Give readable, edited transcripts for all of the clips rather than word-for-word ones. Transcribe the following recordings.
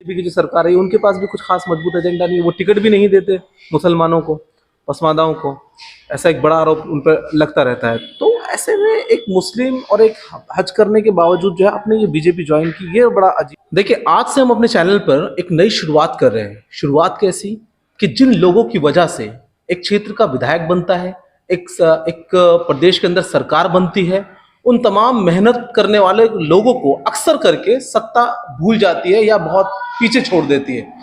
BJP की जो सरकार है उनके पास भी कुछ खास मजबूत एजेंडा नहीं है, वो टिकट भी नहीं देते मुसलमानों को, पसमानदाओं को। ऐसा एक बड़ा आरोप उन पर लगता रहता है। तो ऐसे में एक मुस्लिम और एक हज करने के बावजूद जो है आपने ये बीजेपी ज्वाइन की, ये बड़ा अजीब। देखिए, आज से हम अपने चैनल पर एक नई शुरुआत कर रहे हैं। शुरुआत कैसी कि जिन लोगों की वजह से एक क्षेत्र का विधायक बनता है, एक प्रदेश के अंदर सरकार बनती है, उन तमाम मेहनत करने वाले लोगों को अक्सर करके सत्ता भूल जाती है या बहुत पीछे छोड़ देती है।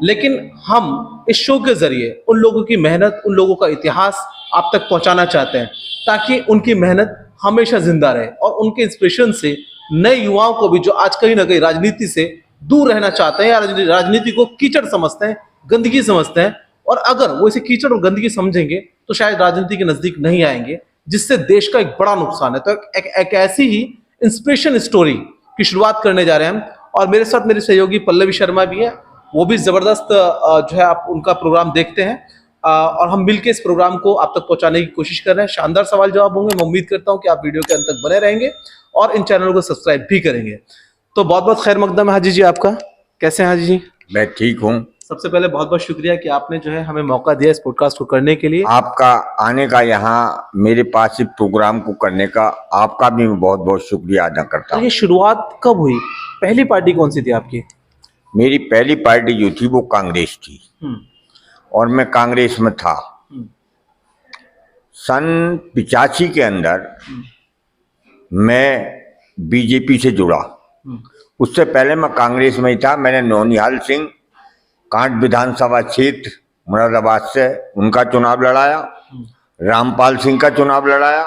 लेकिन हम इस शो के जरिए उन लोगों की मेहनत, उन लोगों का इतिहास आप तक पहुंचाना चाहते हैं, ताकि उनकी मेहनत हमेशा जिंदा रहे और उनके इंस्पिरेशन से नए युवाओं को भी, जो आज कहीं ना कहीं राजनीति से दूर रहना चाहते हैं या राजनीति को कीचड़ समझते हैं, गंदगी समझते हैं, और अगर वो इसे कीचड़ और गंदगी समझेंगे तो शायद राजनीति के नजदीक नहीं आएंगे, जिससे देश का एक बड़ा नुकसान है। तो एक ऐसी ही इंस्पिरेशन स्टोरी की शुरुआत करने जा रहे हैं हम, और मेरे साथ मेरे सहयोगी पल्लवी शर्मा भी है। वो भी जबरदस्त जो है आप उनका प्रोग्राम देखते हैं, और हम मिलकर इस प्रोग्राम को आप तक पहुंचाने की कोशिश कर रहे हैं। शानदार सवाल जवाब होंगे। मैं उम्मीद करता हूं कि आप वीडियो के अंत तक बने रहेंगे और इन चैनल को सब्सक्राइब भी करेंगे। तो बहुत बहुत खैर मकदम है हाजी जी आपका। कैसे हैं हाजी जी? मैं ठीक हूँ। सबसे पहले बहुत बहुत शुक्रिया कि आपने जो है हमें मौका दिया इस पॉडकास्ट को करने के लिए। आपका आने का, यहाँ मेरे पास इस प्रोग्राम को करने का आपका भी मैं बहुत बहुत शुक्रिया अदा करता हूँ। ये शुरुआत कब हुई? पहली पार्टी कौन सी थी आपकी? मेरी पहली पार्टी जो थी वो कांग्रेस थी, और मैं कांग्रेस में था। सन 85 के अंदर मैं बीजेपी से जुड़ा। उससे पहले मैं कांग्रेस में ही था। मैंने नौनिहाल सिंह कांट विधानसभा क्षेत्र मुरादाबाद से उनका चुनाव लड़ाया, रामपाल सिंह का चुनाव लड़ाया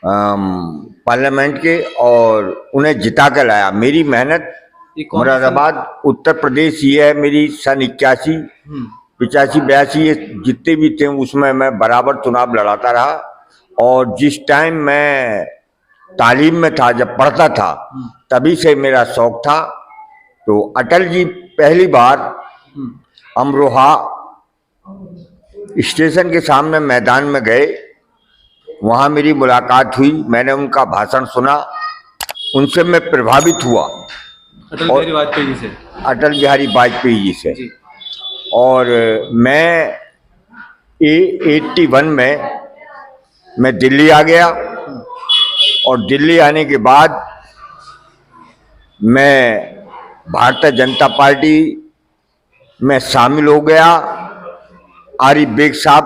पार्लियामेंट के, और उन्हें जिता के लाया। मेरी मेहनत मुरादाबाद उत्तर प्रदेश ये है मेरी। सन 81, 85, 82 ये जितने भी थे उसमें मैं बराबर चुनाव लड़ाता रहा। और जिस टाइम मैं तालीम में था, जब पढ़ता था, तभी से मेरा शौक था। तो अटल जी पहली बार अमरोहा स्टेशन के सामने मैदान में गए, वहाँ मेरी मुलाकात हुई। मैंने उनका भाषण सुना, उनसे मैं प्रभावित हुआ। अटल बिहारी वाजपेयी जी से? अटल बिहारी वाजपेयी जी से। और मैं 81 में मैं दिल्ली आ गया, और दिल्ली आने के बाद मैं भारतीय जनता पार्टी में शामिल हो गया। आरिफ बेग साहब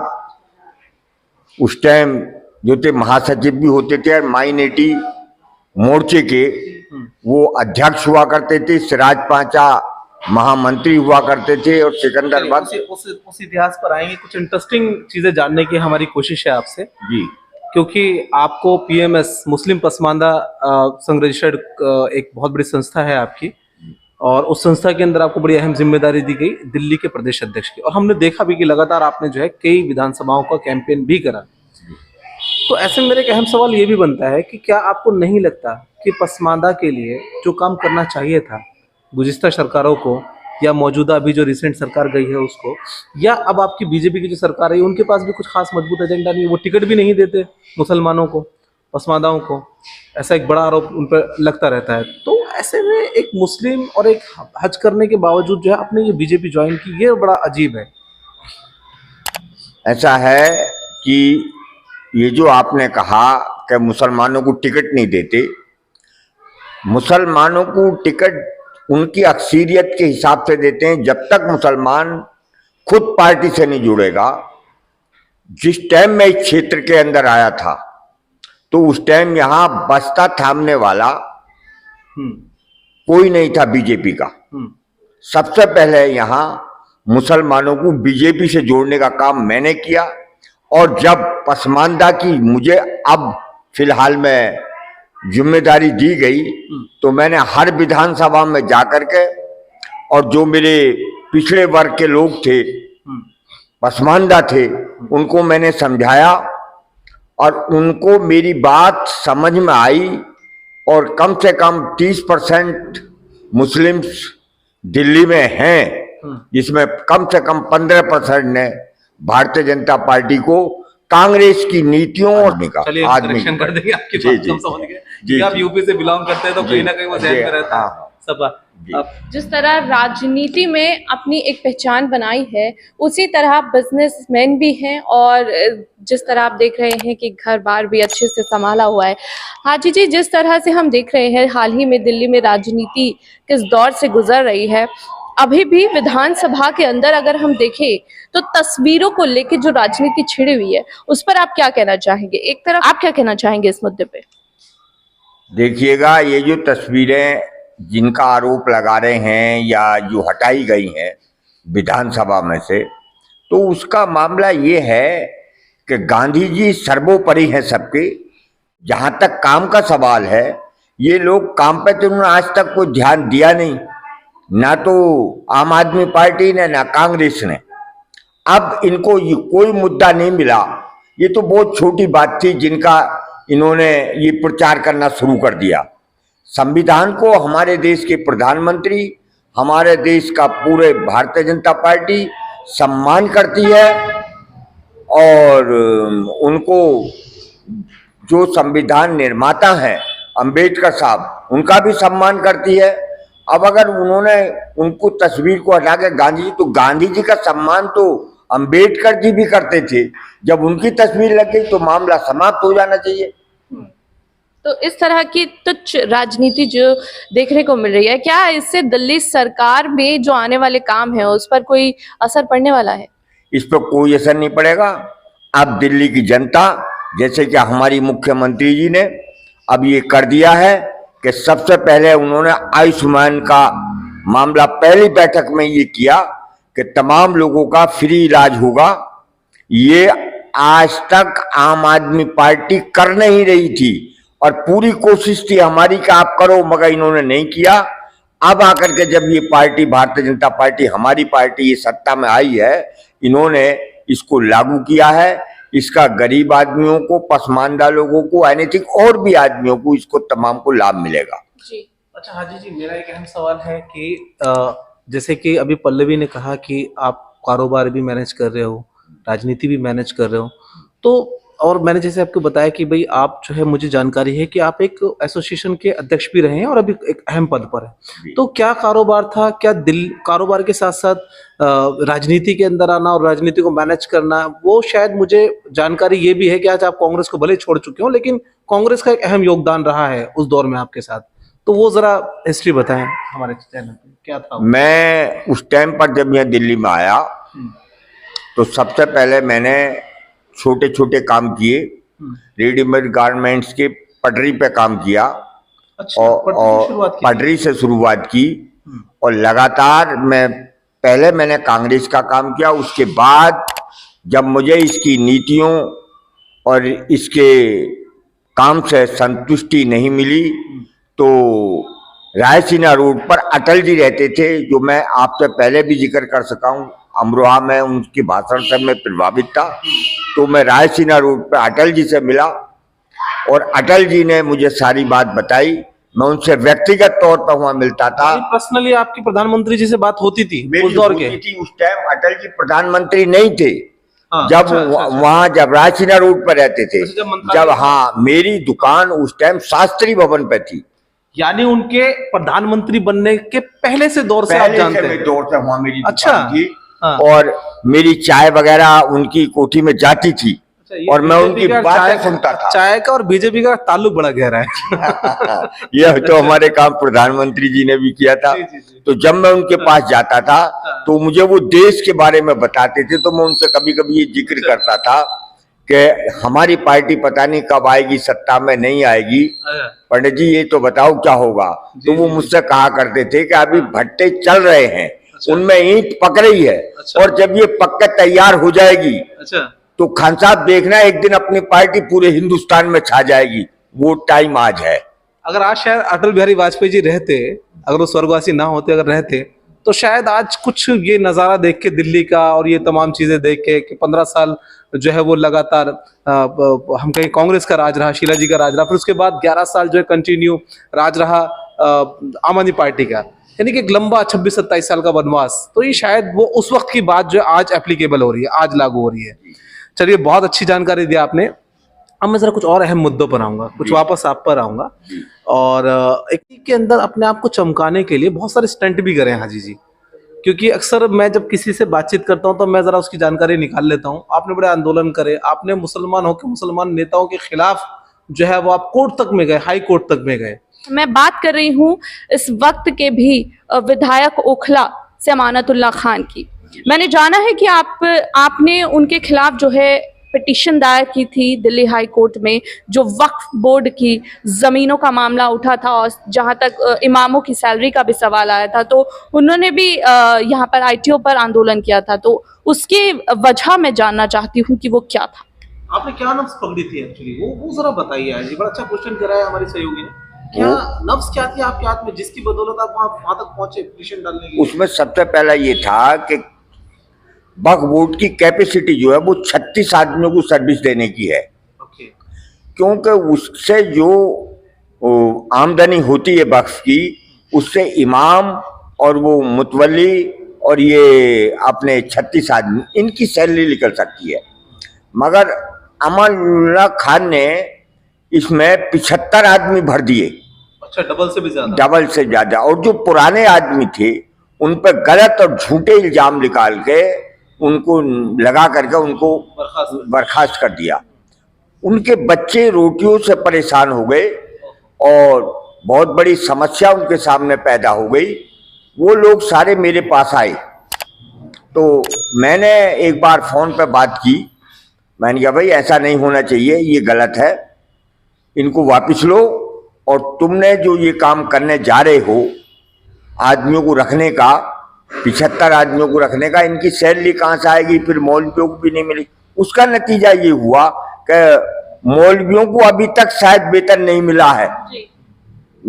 उस टाइम जो थे महासचिव भी होते थे, और माइनॉरिटी मोर्चे के वो अध्यक्ष हुआ करते थे। सिराज पांचा महामंत्री हुआ करते थे, और सिकंदर वक्त। उस इतिहास पर आएंगे। कुछ इंटरेस्टिंग चीजें जानने की हमारी कोशिश है आपसे जी, क्योंकि आपको पीएमएस मुस्लिम पसमानदा संघ रजिस्टर्ड एक बहुत बड़ी संस्था है आपकी, और उस संस्था के अंदर आपको बड़ी अहम जिम्मेदारी दी गई दिल्ली के प्रदेश अध्यक्ष की। और हमने देखा भी कि लगातार आपने जो है कई विधानसभाओं का कैंपेन भी करा। तो ऐसे में मेरा एक अहम सवाल ये भी बनता है कि क्या आपको नहीं लगता कि पसमानदा के लिए जो काम करना चाहिए था गुज़िश्ता सरकारों को, या मौजूदा अभी जो रिसेंट सरकार गई है उसको, या अब आपकी बीजेपी की जो सरकार है उनके पास भी कुछ खास मजबूत एजेंडा नहीं है, वो टिकट भी नहीं देते मुसलमानों को, पसमानदाओं को। ऐसा एक बड़ा आरोप उन पर लगता रहता है। तो ऐसे में एक मुस्लिम और एक हज करने के बावजूद जो है आपने ये बीजेपी ज्वाइन की, ये बड़ा अजीब है। ऐसा है कि ये जो आपने कहा कि मुसलमानों को टिकट नहीं देते, मुसलमानों को टिकट उनकी अक्सरियत के हिसाब से देते हैं। जब तक मुसलमान खुद पार्टी से नहीं जुड़ेगा। जिस टाइम मैं इस क्षेत्र के अंदर आया था, तो उस टाइम यहाँ बस्ता थामने वाला कोई नहीं था बीजेपी का। सबसे पहले यहाँ मुसलमानों को बीजेपी से जोड़ने का काम मैंने किया। और जब पसमानदा की मुझे अब फिलहाल में जिम्मेदारी दी गई, तो मैंने हर विधानसभा में जाकर के, और जो मेरे पिछड़े वर्ग के लोग थे, पसमानदा थे, उनको मैंने समझाया, और उनको मेरी बात समझ में आई। और कम से कम 30% मुस्लिम्स दिल्ली में हैं, जिसमें कम से कम 15% ने भारतीय जनता पार्टी को, कांग्रेस की नीतियों और आदमी कर देंगे आपकी बात हम समझ गए। आप यूपी से बिलोंग करते हैं तो कहीं ना कहीं वो ध्यान में रहता है। सपा। जी। अब जिस तरह राजनीति में अपनी एक पहचान बनाई है, उसी तरह बिजनेसमैन भी हैं और जिस तरह आप देख रहे हैं कि घर बार भी अच्छे से संभाला हुआ है। हाजी जी, जिस तरह से हम देख रहे हैं हाल ही में दिल्ली में राजनीति किस दौर से गुजर रही है, अभी भी विधानसभा के अंदर अगर हम देखें तो तस्वीरों को लेकर जो राजनीति छिड़ी हुई है, उस पर आप क्या कहना चाहेंगे? एक तरफ आप क्या कहना चाहेंगे इस मुद्दे पे? देखिएगा, ये जो तस्वीरें जिनका आरोप लगा रहे हैं या जो हटाई गई हैं विधानसभा में से, तो उसका मामला ये है कि गांधी जी सर्वोपरि हैं सबके। जहाँ तक काम का सवाल है, ये लोग काम पे तो उन्होंने आज तक कोई ध्यान दिया नहीं, ना तो आम आदमी पार्टी ने ना कांग्रेस ने। अब इनको ये कोई मुद्दा नहीं मिला, ये तो बहुत छोटी बात थी जिनका इन्होंने ये प्रचार करना शुरू कर दिया। संविधान को हमारे देश के प्रधानमंत्री, हमारे देश का पूरे भारतीय जनता पार्टी सम्मान करती है और उनको जो संविधान निर्माता हैं अंबेडकर साहब, उनका भी सम्मान करती है। अब अगर उन्होंने उनको तस्वीर को हटा के गांधी जी, तो गांधी जी का सम्मान तो अंबेडकर जी भी करते थे। जब उनकी तस्वीर लग गई तो मामला समाप्त हो जाना चाहिए। तो इस तरह की तुच्छ राजनीति जो देखने को मिल रही है, क्या इससे दिल्ली सरकार में जो आने वाले काम है उस पर कोई असर पड़ने वाला है? इस पर कोई असर नहीं पड़ेगा। अब दिल्ली की जनता, जैसे कि हमारी मुख्यमंत्री जी ने अब ये कर दिया है कि सबसे पहले उन्होंने आयुष्मान का मामला पहली बैठक में ये किया कि तमाम लोगों का फ्री इलाज होगा। ये आज तक आम आदमी पार्टी कर नहीं रही थी और पूरी कोशिश थी हमारी कि आप करो, मगर इन्होंने नहीं किया। अब आकर के जब ये पार्टी भारतीय जनता पार्टी, हमारी पार्टी ये सत्ता में आई है, इन्होंने इसको लागू किया है। इसका गरीब आदमियों को, पसमानदा लोगों को, एनीथिंग और भी आदमियों को, इसको तमाम को लाभ मिलेगा। जी। अच्छा हाजी जी, मेरा एक अहम सवाल है कि जैसे कि अभी पल्लवी ने कहा कि आप कारोबार भी मैनेज कर रहे हो, राजनीति भी मैनेज कर रहे हो, तो और मैंने जैसे आपको बताया कि भाई आप जो है, मुझे जानकारी है कि आप एक एसोसिएशन के अध्यक्ष भी रहे हैं और अभी एक अहम पद पर है। तो क्या कारोबार था, क्या कारोबार के साथ साथ राजनीति के अंदर आना और राजनीति को मैनेज करना, वो शायद मुझे जानकारी ये भी है कि आज आप कांग्रेस को भले छोड़ चुके हो, लेकिन कांग्रेस का एक अहम योगदान रहा है उस दौर में आपके साथ। तो वो जरा हिस्ट्री बताएं हमारे चैनल पे, क्या था वो? मैं उस टाइम पर जब यहाँ दिल्ली में आया तो सबसे पहले मैंने छोटे छोटे काम किए, रेडीमेड गारमेंट्स के पटरी पे काम किया। अच्छा, और पटरी से शुरुआत की और लगातार मैंने कांग्रेस का काम किया। उसके बाद जब मुझे इसकी नीतियों और इसके काम से संतुष्टि नहीं मिली तो रायसीना रोड पर अटल जी रहते थे, जो मैं आपसे पहले भी जिक्र कर सका हूँ। अमरोहा में उनके भाषण से मैं प्रभावित था, तो मैं रायसीना रोड पर अटल जी से मिला और अटल जी ने मुझे सारी बात बताई। मैं उनसे व्यक्तिगत तौर पर वहां मिलता था। पर्सनली आपकी प्रधानमंत्री जी से बात होती थी उस दौर के? उस टाइम अटल जी प्रधानमंत्री नहीं थे। हाँ, जब अच्छा। वहां जब रायसीना रोड पर रहते थे, जब हाँ, मेरी दुकान उस टाइम शास्त्री भवन पे थी। यानी उनके प्रधानमंत्री बनने के पहले से दौर से आप जानते हैं? दौर से वहां मेरी अच्छा, दुकान थी। हाँ। और मेरी चाय वगैरह उनकी कोठी में जाती थी। अच्छा, और मैं उनकी बातें सुनता था। चाय का और बीजेपी का ताल्लुक बड़ा गहरा है। यह तो हमारे काम प्रधानमंत्री जी ने भी किया था। जी। तो जब मैं उनके पास जाता था तो मुझे वो देश के बारे में बताते थे, तो मैं उनसे कभी कभी ये जिक्र करता था कि हमारी पार्टी पता नहीं कब आएगी, सत्ता में नहीं आएगी, पंडित जी ये तो बताओ क्या होगा। तो वो मुझसे कहा करते थे कि अभी भट्टे चल रहे हैं, उनमें ईंट पक रही है, और जब ये पक के तैयार हो जाएगी तो खान साहब देखना, एक दिन अपनी पार्टी पूरे हिंदुस्तान में छा जाएगी। वो टाइम आज है। अगर आज शायद अटल बिहारी वाजपेयी जी रहते, अगर वो स्वर्गवासी ना होते, अगर रहते, तो शायद आज कुछ ये नज़ारा देख के दिल्ली का और ये तमाम चीज़ें देख के कि 15 साल जो है वो लगातार हम कहें कांग्रेस का राज रहा, शीला जी का राज रहा, फिर उसके बाद 11 साल जो है कंटिन्यू राज रहा आम आदमी पार्टी का, यानी कि एक लंबा 26-27 साल का वनवास। तो ये शायद वो उस वक्त की बात जो आज एप्लीकेबल हो रही है, आज लागू हो रही है। चलिए, बहुत अच्छी जानकारी दी आपने। अब मैं जरा कुछ और अहम मुद्दों पर आऊंगा, कुछ वापस आप पर आऊंगा। और एक के अंदर अपने आप को चमकाने के लिए बहुत सारे स्टंट भी करे हैं हाजी जी, क्योंकि अक्सर मैं जब किसी से बातचीत करता हूं तो मैं जरा उसकी जानकारी निकाल लेता हूं। आपने बड़े आंदोलन करे, आपने मुसलमान होकर मुसलमान नेताओं के खिलाफ जो है वो आप कोर्ट तक में गए, हाई कोर्ट तक में गए। मैं बात कर रही हूँ इस वक्त के भी विधायक ओखला से अमानतुल्लाह खान की। मैंने जाना है कि आपने उनके खिलाफ जो है पिटीशन दायर की थी दिल्ली हाई कोर्ट में, जो वक्फ बोर्ड की ज़मीनों का मामला उठा था और जहां तक इमामों की सैलरी का भी सवाल आया था, तो उन्होंने भी यहाँ पर आईटीओ पर आंदोलन किया था। तो उसकी वजह मैं जानना चाहती हूँ कि वो क्या था। आपने क्या नफ्स पकड़ी थी एक्चुअली, वो जरा बताइए आज। बड़ा अच्छा क्वेश्चन करा है हमारे सहयोगी ने। क्या नफ्स क्या थी आपके हाथ में जिसकी बदौलत आप वहां तक पहुंचे पिटीशन डालने के लिए? उसमें सबसे पहला ये था कि वक्फ बोर्ड की कैपेसिटी जो है वो 36 आदमियों को सर्विस देने की है। ओके। क्योंकि उससे जो आमदनी होती है वक्फ की, उससे इमाम और वो मुतवली और ये अपने 36 आदमी, इनकी सैलरी निकल सकती है। मगर अमानुल्लाह खान ने इसमें 75 आदमी भर दिए। अच्छा, डबल से भी ज्यादा? डबल से ज्यादा। और जो पुराने आदमी थे उन पर गलत और झूठे इल्जाम निकाल के उनको लगा करके उनको बर्खास्त कर दिया। उनके बच्चे रोटियों से परेशान हो गए और बहुत बड़ी समस्या उनके सामने पैदा हो गई। वो लोग सारे मेरे पास आए, तो मैंने एक बार फोन पे बात की। मैंने कहा भाई ऐसा नहीं होना चाहिए, ये गलत है, इनको वापस लो। और तुमने जो ये काम करने जा रहे हो आदमियों को रखने का, 75 आदमियों को रखने का, इनकी सैलरी कहाँ से आएगी? फिर मौलवियों को भी नहीं मिली। उसका नतीजा ये हुआ कि मौलवियों को अभी तक शायद वेतन नहीं मिला है,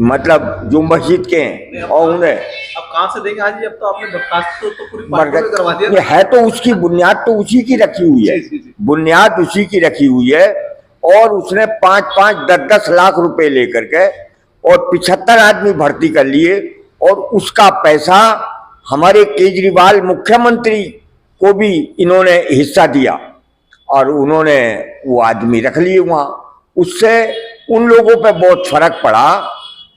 मतलब जो मस्जिद के हैं। और उन्हें अब कहाँ से देंगे हाजी? अब तो आपने बर्खास्त तो पूरी पार्टी में करवा दिया है, तो उसकी बुनियाद तो उसी की रखी हुई है। बुनियाद उसी की रखी हुई है। और उसने 5-5, 10-10 लाख रुपए लेकर के और 75 आदमी भर्ती कर लिए। और उसका पैसा हमारे केजरीवाल मुख्यमंत्री को भी इन्होंने हिस्सा दिया और उन्होंने वो आदमी रख लिए वहां। उससे उन लोगों पे बहुत फर्क पड़ा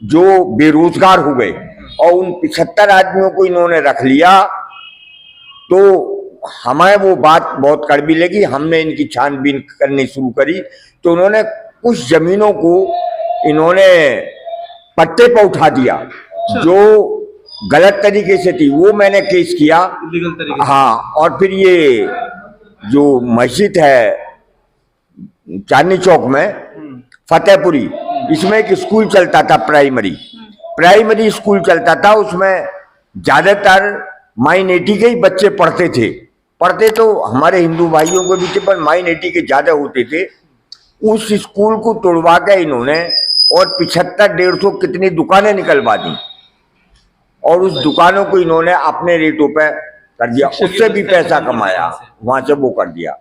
जो बेरोजगार हो गए, और उन 75 आदमियों को इन्होंने रख लिया। तो हमें वो बात बहुत कड़वी लगी। हमने इनकी छानबीन करनी शुरू करी, तो उन्होंने कुछ जमीनों को इन्होंने पट्टे पर उठा दिया जो गलत तरीके से थी। वो मैंने केस किया, लीगल तरीके से। हाँ। और फिर ये जो मस्जिद है चांदनी चौक में फतेहपुरी, इसमें एक स्कूल चलता था, प्राइमरी स्कूल चलता था। उसमें ज्यादातर माइनॉरिटी के ही बच्चे पढ़ते तो हमारे हिंदू भाइयों के भी थे, पर माइनॉरिटी के ज्यादा होते थे। उस स्कूल को तोड़वा के इन्होंने और 75-150 कितनी दुकानें निकलवा दी, और उस दुकानों को इन्होंने अपने रेटों पे कर दिया। उससे भी पैसा कमाया, वहां से वो कर दिया।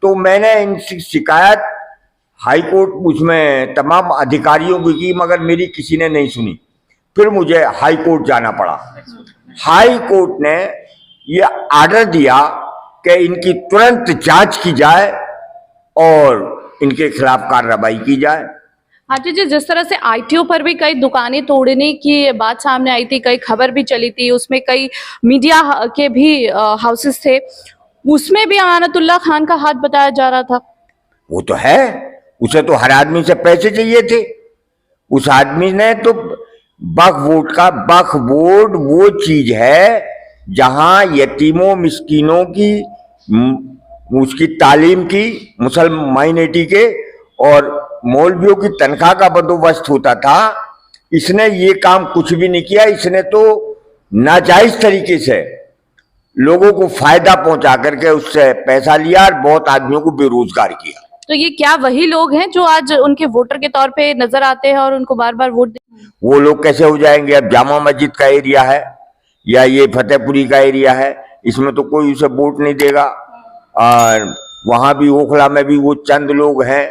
तो मैंने इनसे शिकायत हाई कोर्ट उसमें तमाम अधिकारियों की, मगर मेरी किसी ने नहीं सुनी। फिर मुझे हाई कोर्ट जाना पड़ा। हाई कोर्ट ने ये आर्डर दिया कि इनकी तुरंत जांच की जाए और इनके खिलाफ कार्रवाई की जाए। हाजी जी, जिस तरह से आईटीओ पर भी कई दुकानें तोड़ने की बात सामने आई थी, कई खबर भी चली थी, उसमें कई मीडिया के भी हाउसेस थे, उसमें भी अमानतुल्लाह खान का हाथ बताया जा रहा था। वो तो है, उसे तो हर आदमी से पैसे चाहिए थे। उस आदमी ने तो वक्फ बोर्ड वो चीज है जहां यतीमों मिस्कीनों की उसकी तालीम की, मुसलमान माइनॉरिटी के और मौलवियों की तनख्वाह का बंदोबस्त होता था। इसने ये काम कुछ भी नहीं किया। इसने तो नाजायज तरीके से लोगों को फायदा पहुंचा करके उससे पैसा लिया और बहुत आदमियों को बेरोजगार किया। तो ये क्या वही लोग हैं जो आज उनके वोटर के तौर पे नजर आते हैं और उनको बार बार वोट देते हैं? वो लोग कैसे हो जाएंगे? अब जामा मस्जिद का एरिया है या ये फतेहपुरी का एरिया है, इसमें तो कोई उसे वोट नहीं देगा। और वहां भी ओखला में भी वो चंद लोग हैं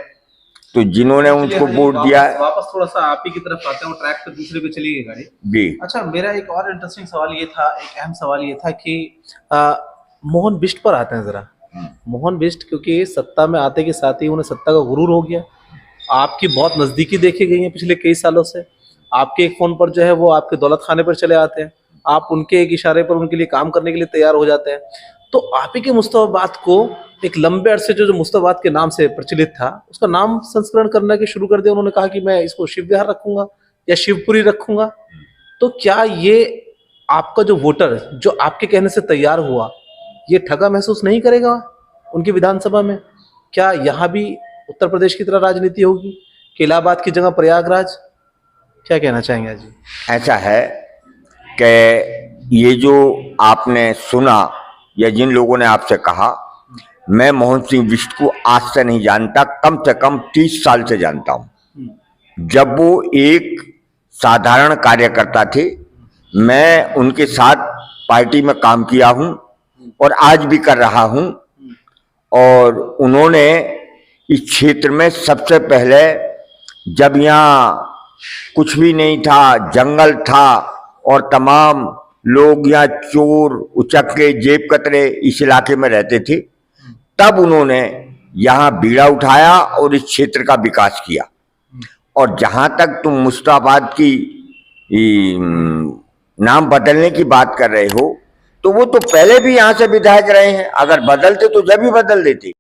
तो जिन्होंने उनको वोट दिया है। वापस थोड़ा सा आप ही की तरफ आते हैं, ट्रैक पे दूसरे पे चली गई गाड़ी जी। अच्छा, मेरा एक और इंटरेस्टिंग सवाल ये था, एक अहम सवाल ये था कि मोहन बिष्ट पर आते हैं जरा। मोहन बिष्ट क्योंकि सत्ता में आते के साथ ही उन्हें सत्ता का गुरूर हो गया। आपकी बहुत नज़दीकी देखी गई है पिछले कई सालों से। आपके एक फ़ोन पर जो है वो आपके दौलत खाने पर चले आते हैं, आप उनके एक इशारे पर उनके लिए काम करने के लिए तैयार हो जाते हैं। तो आप ही के मुस्तफाबाद को एक लंबे अरसे जो मुस्तफाबाद के नाम से प्रचलित था, उसका नाम संस्करण करना के शुरू कर दिया। उन्होंने कहा कि मैं इसको शिव विहार रखूंगा या शिवपुरी रखूंगा। तो क्या ये आपका जो वोटर जो आपके कहने से तैयार हुआ, ये ठगा महसूस नहीं करेगा उनकी विधानसभा में? क्या यहाँ भी उत्तर प्रदेश की तरह राजनीति होगी कि इलाहाबाद की जगह प्रयागराज? क्या कहना चाहेंगे आज जी? ऐसा है कि ये जो आपने सुना या जिन लोगों ने आपसे कहा, मैं मोहन सिंह बिष्ट को आज से नहीं जानता, कम से कम 30 साल से जानता हूं। जब वो एक साधारण कार्यकर्ता थे, मैं उनके साथ पार्टी में काम किया हूं और आज भी कर रहा हूं। और उन्होंने इस क्षेत्र में सबसे पहले, जब यहाँ कुछ भी नहीं था, जंगल था और तमाम लोग यहाँ चोर उचक्के जेब कतरे इस इलाके में रहते थे, तब उन्होंने यहाँ बीड़ा उठाया और इस क्षेत्र का विकास किया। और जहां तक तुम मुस्ताबाद की नाम बदलने की बात कर रहे हो, तो वो तो पहले भी यहाँ से विधायक रहे हैं। अगर बदलते तो जब ही बदल देते।